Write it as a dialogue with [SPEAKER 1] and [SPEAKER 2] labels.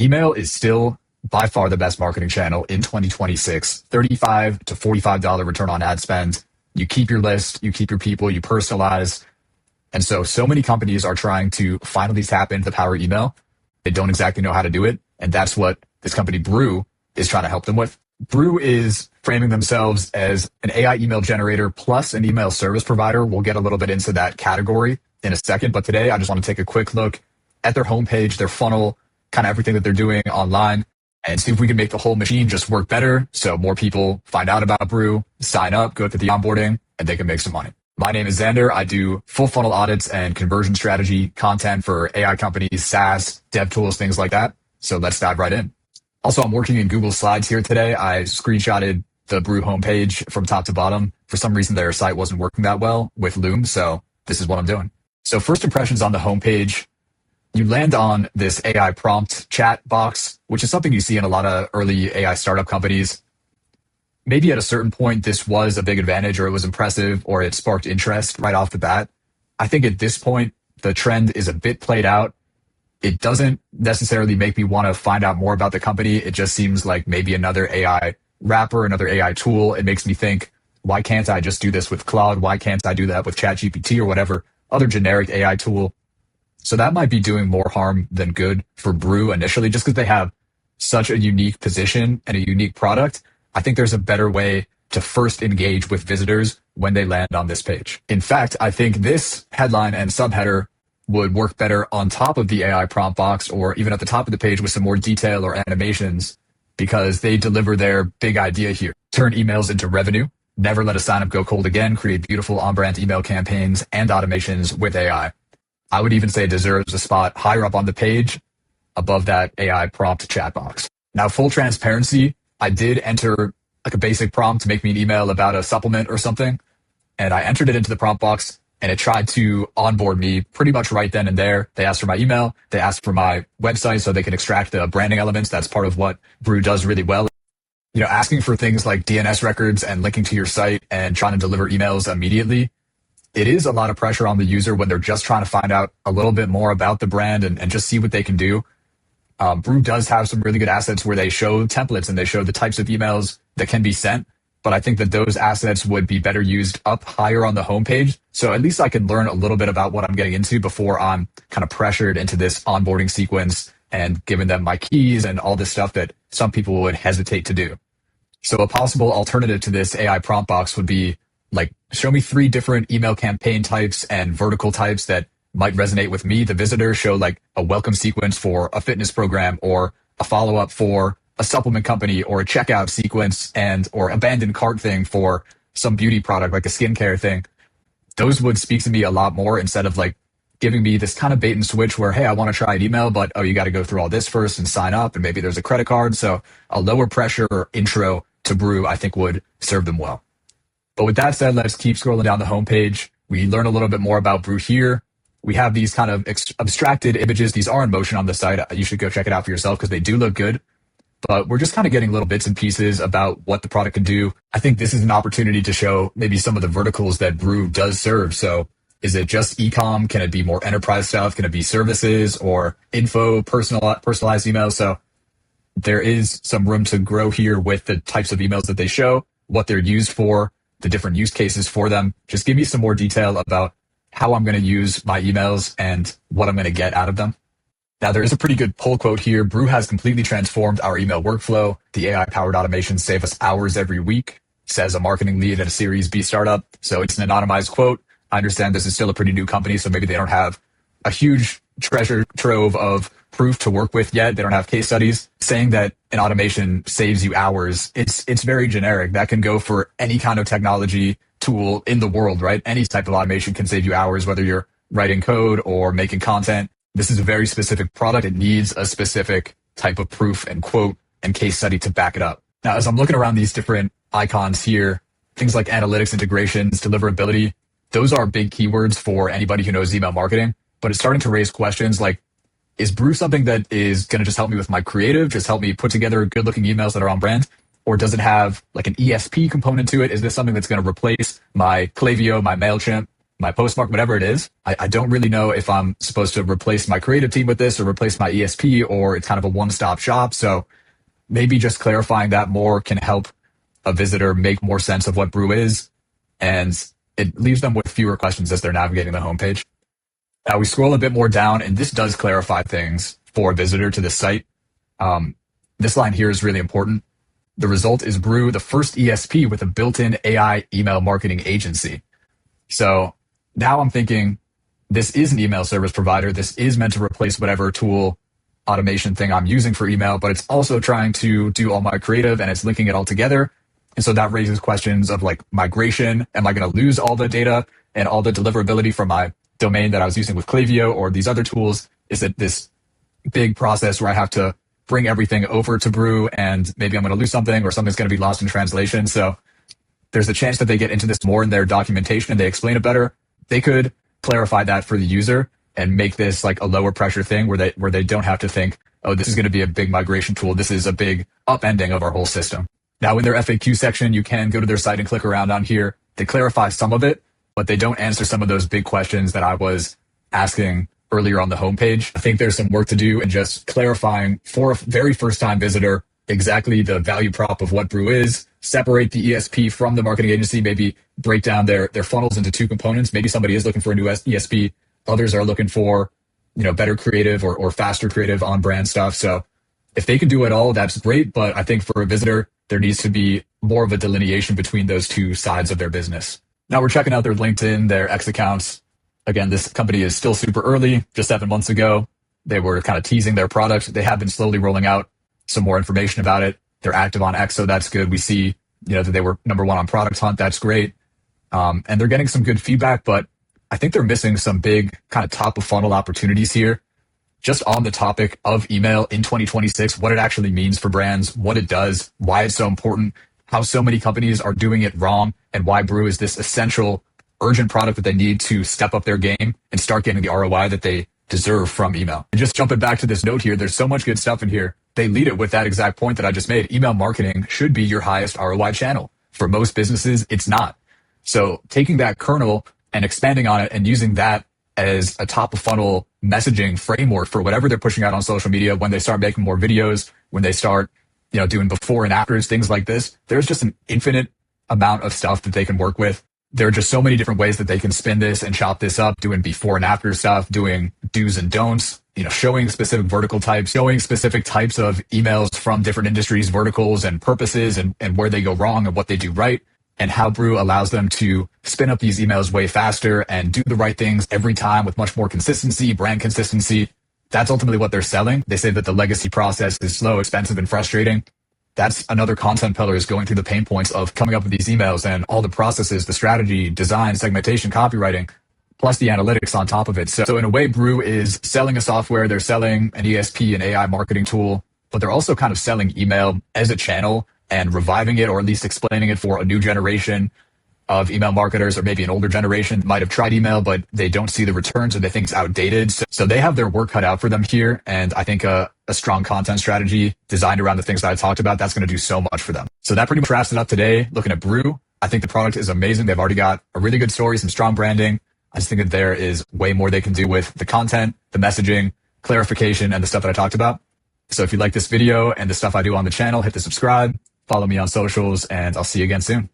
[SPEAKER 1] Email is still by far the best marketing channel in 2026. $35 to $45 return on ad spend. You keep your list, you keep your people, you personalize. And so many companies are trying to finally tap into the power of email. They don't exactly know how to do it. And that's what this company Brew is trying to help them with. Brew is framing themselves as an AI email generator plus an email service provider. We'll get a little bit into that category in a second. But today I just want to take a quick look at their homepage, their funnel, kind of everything that they're doing online, and see if we can make the whole machine just work better so more people find out about Brew, sign up, go through the onboarding, and they can make some money. My name is Xander. I do full funnel audits and conversion strategy content for AI companies, SaaS, dev tools, things like that. So let's dive right in. Also, I'm working in Google Slides here today. I screenshotted the Brew homepage from top to bottom. For some reason, their site wasn't working that well with Loom, so this is what I'm doing. So first impressions on the homepage, you land on this AI prompt chat box, which is something you see in a lot of early AI startup companies. Maybe at a certain point, this was a big advantage, or it was impressive, or it sparked interest right off the bat. I think at this point, the trend is a bit played out. It doesn't necessarily make me want to find out more about the company. It just seems like maybe another AI wrapper, another AI tool. It makes me think, why can't I just do this with Claude? Why can't I do that with ChatGPT or whatever other generic AI tool? So that might be doing more harm than good for Brew initially, just because they have such a unique position and a unique product. I think there's a better way to first engage with visitors when they land on this page. In fact, I think this headline and subheader would work better on top of the AI prompt box, or even at the top of the page with some more detail or animations, because they deliver their big idea here. Turn emails into revenue. Never let a sign up go cold again. Create beautiful on-brand email campaigns and automations with AI. I would even say it deserves a spot higher up on the page above that AI prompt chat box. Now, full transparency, I did enter like a basic prompt to make me an email about a supplement or something. And I entered it into the prompt box and it tried to onboard me pretty much right then and there. They asked for my email. They asked for my website so they can extract the branding elements. That's part of what Brew does really well. You know, asking for things like DNS records and linking to your site and trying to deliver emails immediately. It is a lot of pressure on the user when they're just trying to find out a little bit more about the brand and just see what they can do. Brew does have some really good assets where they show templates and they show the types of emails that can be sent. But I think that those assets would be better used up higher on the homepage. So at least I can learn a little bit about what I'm getting into before I'm kind of pressured into this onboarding sequence and giving them my keys and all this stuff that some people would hesitate to do. So a possible alternative to this AI prompt box would be like, show me 3 different email campaign types and vertical types that might resonate with me, the visitor. Show like a welcome sequence for a fitness program, or a follow-up for a supplement company, or a checkout sequence and or abandoned cart thing for some beauty product, like a skincare thing. Those would speak to me a lot more instead of like giving me this kind of bait and switch where, hey, I want to try an email, but oh, you got to go through all this first and sign up, and maybe there's a credit card. So a lower pressure intro to Brew, I think, would serve them well. But with that said, let's keep scrolling down the homepage. We learn a little bit more about Brew here. We have these kind of abstracted images. These are in motion on the site. You should go check it out for yourself because they do look good. But we're just kind of getting little bits and pieces about what the product can do. I think this is an opportunity to show maybe some of the verticals that Brew does serve. So is it just e-com? Can it be more enterprise stuff? Can it be services or info, personalized emails? So there is some room to grow here with the types of emails that they show, what they're used for, the different use cases for them. Just give me some more detail about how I'm going to use my emails and what I'm going to get out of them. Now, there is a pretty good pull quote here. Brew has completely transformed our email workflow. The AI-powered automations save us hours every week, says a marketing lead at a Series B startup. So it's an anonymized quote. I understand this is still a pretty new company, so maybe they don't have a huge treasure trove of proof to work with yet. They don't have case studies. Saying that an automation saves you hours, it's very generic. That can go for any kind of technology tool in the world, right? Any type of automation can save you hours, whether you're writing code or making content. This is a very specific product. It needs a specific type of proof and quote and case study to back it up. Now, as I'm looking around these different icons here, things like analytics, integrations, deliverability, those are big keywords for anybody who knows email marketing, but it's starting to raise questions like, is Brew something that is going to just help me with my creative, just help me put together good looking emails that are on brand? Or does it have like an ESP component to it? Is this something that's going to replace my Klaviyo, my MailChimp? my postmark, whatever it is. I don't really know if I'm supposed to replace my creative team with this or replace my ESP, or it's kind of a one-stop shop. So maybe just clarifying that more can help a visitor make more sense of what Brew is, and it leaves them with fewer questions as they're navigating the homepage. Now we scroll a bit more down, and this does clarify things for a visitor to the site. This line here is really important. The result is Brew, the first ESP with a built-in AI email marketing agency. So now I'm thinking this is an email service provider. This is meant to replace whatever tool automation thing I'm using for email, but it's also trying to do all my creative, and it's linking it all together. And so that raises questions of like migration. Am I going to lose all the data and all the deliverability from my domain that I was using with Klaviyo or these other tools? Is it this big process where I have to bring everything over to Brew, and maybe I'm going to lose something or something's going to be lost in translation? So there's a chance that they get into this more in their documentation and they explain it better. They could clarify that for the user and make this like a lower pressure thing where they don't have to think, oh, this is going to be a big migration tool. This is a big upending of our whole system. Now in their FAQ section, you can go to their site and click around on here. They clarify some of it, but they don't answer some of those big questions that I was asking earlier on the homepage. I think there's some work to do in just clarifying for a very first time visitor exactly the value prop of what Brew is, separate the ESP from the marketing agency, maybe break down their funnels into two components. Maybe somebody is looking for a new ESP. Others are looking for, better creative or faster creative on brand stuff. So if they can do it all, that's great. But I think for a visitor, there needs to be more of a delineation between those two sides of their business. Now we're checking out their LinkedIn, their X accounts. Again, this company is still super early. Just 7 months ago, they were kind of teasing their product. They have been slowly rolling out some more information about it. They're active on X, so that's good. We see, that they were number 1 on Product Hunt. That's great. And they're getting some good feedback, but I think they're missing some big kind of top of funnel opportunities here. Just on the topic of email in 2026, what it actually means for brands, what it does, why it's so important, how so many companies are doing it wrong, and why Brew is this essential, urgent product that they need to step up their game and start getting the ROI that they deserve from email. And just jumping back to this note here, there's so much good stuff in here. They lead it with that exact point that I just made. Email marketing should be your highest ROI channel. For most businesses, it's not. So taking that kernel and expanding on it and using that as a top of funnel messaging framework for whatever they're pushing out on social media, when they start making more videos, when they start, doing before and afters, things like this, there's just an infinite amount of stuff that they can work with. There are just so many different ways that they can spin this and chop this up, doing before and after stuff, doing do's and don'ts, showing specific vertical types, showing specific types of emails from different industries, verticals and purposes, and where they go wrong and what they do right, and how Brew allows them to spin up these emails way faster and do the right things every time with much more consistency, brand consistency. That's ultimately what they're selling. They say that the legacy process is slow, expensive, and frustrating. That's another content pillar, is going through the pain points of coming up with these emails and all the processes, the strategy, design, segmentation, copywriting, plus the analytics on top of it. So in a way, Brew is selling a software. They're selling an ESP, an AI marketing tool, but they're also kind of selling email as a channel and reviving it, or at least explaining it for a new generation of email marketers, or maybe an older generation might have tried email, but they don't see the returns or they think it's outdated. So they have their work cut out for them here. And I think a strong content strategy designed around the things that I talked about, that's going to do so much for them. So that pretty much wraps it up today. Looking at Brew, I think the product is amazing. They've already got a really good story, some strong branding. I just think that there is way more they can do with the content, the messaging, clarification, and the stuff that I talked about. So if you like this video and the stuff I do on the channel, hit the subscribe, follow me on socials, and I'll see you again soon.